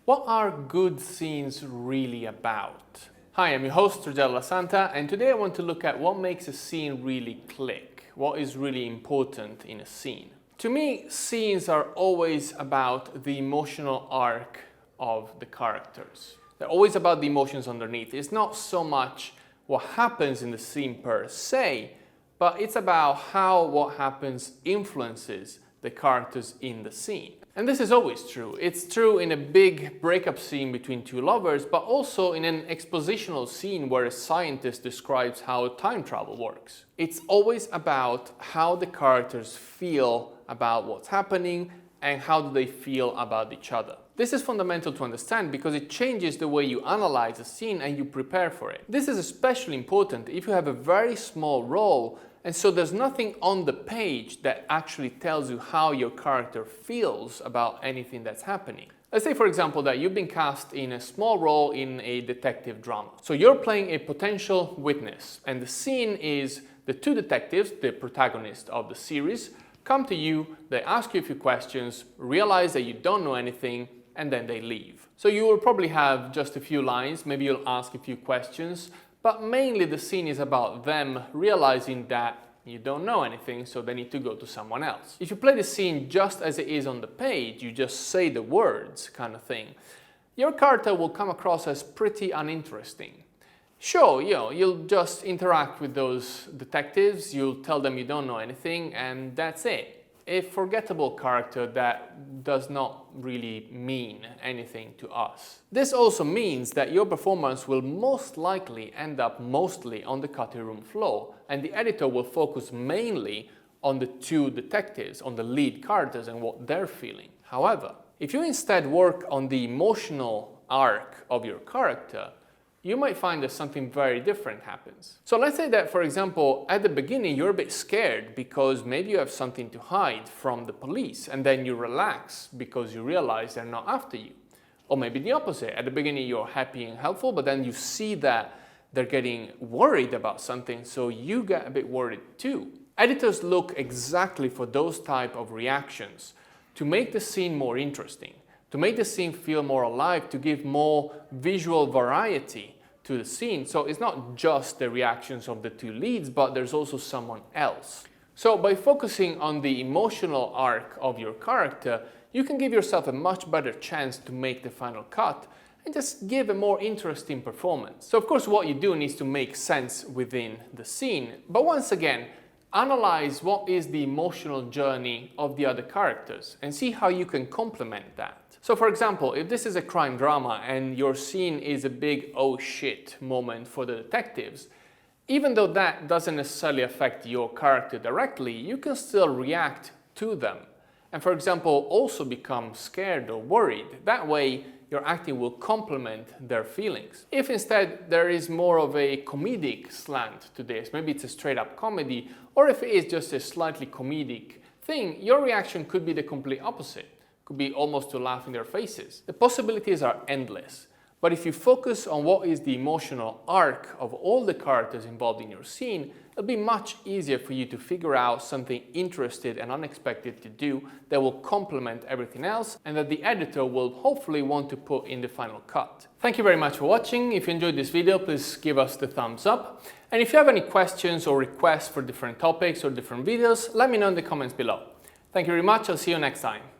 What are good scenes really about? Hi, I'm your host, Ruggero, and today I want to look at what makes a scene really click, what is really important in a scene. To me, scenes are always about the emotional arc of the characters. They're always about the emotions underneath. It's not so much what happens in the scene per se, but it's about how what happens influences the characters in the scene. And this is always true. It's true in a big breakup scene between two lovers, but also in an expositional scene where a scientist describes how time travel works. It's always about how the characters feel about what's happening and how do they feel about each other. This is fundamental to understand because it changes the way you analyze a scene and you prepare for it. This is especially important if you have a very small role and so there's nothing on the page that actually tells you how your character feels about anything that's happening. Let's say, for example, that you've been cast in a small role in a detective drama. So you're playing a potential witness, and the scene is the two detectives, the protagonists of the series, come to you, they ask you a few questions, realize that you don't know anything, and then they leave. So you will probably have just a few lines, maybe you'll ask a few questions, but mainly the scene is about them realizing that you don't know anything, so they need to go to someone else. If you play the scene just as it is on the page, you just say the words kind of thing, your character will come across as pretty uninteresting. Sure, you'll just interact with those detectives, you'll tell them you don't know anything, and that's it. A forgettable character that does not really mean anything to us. This also means that your performance will most likely end up mostly on the cutting room floor, and the editor will focus mainly on the two detectives, on the lead characters and what they're feeling. However, if you instead work on the emotional arc of your character, you might find that something very different happens. So let's say that, for example, at the beginning you're a bit scared because maybe you have something to hide from the police, and then you relax because you realize they're not after you. Or maybe the opposite. At the beginning you're happy and helpful, but then you see that they're getting worried about something, so you get a bit worried too. Editors look exactly for those type of reactions to make the scene more interesting, to make the scene feel more alive, to give more visual variety to the scene. So it's not just the reactions of the two leads, but there's also someone else. So by focusing on the emotional arc of your character, you can give yourself a much better chance to make the final cut and just give a more interesting performance. So of course what you do needs to make sense within the scene, but once again, analyze what is the emotional journey of the other characters and see how you can complement that. So for example, if this is a crime drama and your scene is a big oh shit moment for the detectives, even though that doesn't necessarily affect your character directly, you can still react to them. And for example, also become scared or worried. That way, your acting will complement their feelings. If instead there is more of a comedic slant to this, maybe it's a straight up comedy, or if it is just a slightly comedic thing, your reaction could be the complete opposite. Could be almost to laugh in their faces. The possibilities are endless, but if you focus on what is the emotional arc of all the characters involved in your scene, it'll be much easier for you to figure out something interesting and unexpected to do that will complement everything else and that the editor will hopefully want to put in the final cut. Thank you very much for watching. If you enjoyed this video, please give us the thumbs up. And if you have any questions or requests for different topics or different videos, let me know in the comments below. Thank you very much. I'll see you next time.